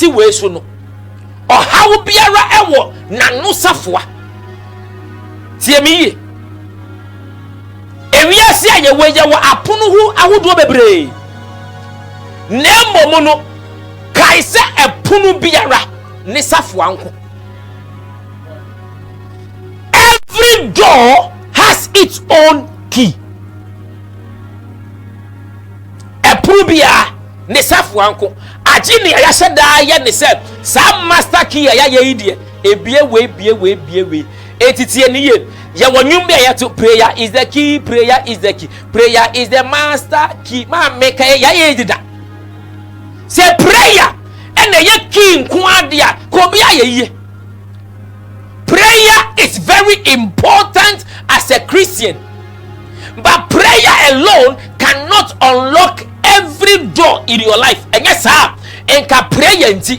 ti we so no ohawo biara ewo nanu safoa tie mi ye ewiase ayewe ye wo apono hu ahodo bebre nemo mu no kaise epono biara ne safoa nko. Every door has its own key. Epono biara ne safoa nko agini ya sheda ya ne se sa master key ya ye die ebie we etitie ni ye wonwum be ya to prayer is the key, prayer is the key, prayer is the master key. Ma make ya ye dida say prayer and ye key nko ade a ko bia ye. Prayer is very important as a Christian, but prayer alone cannot unlock every door in your life. And yes sir, enka prayer nti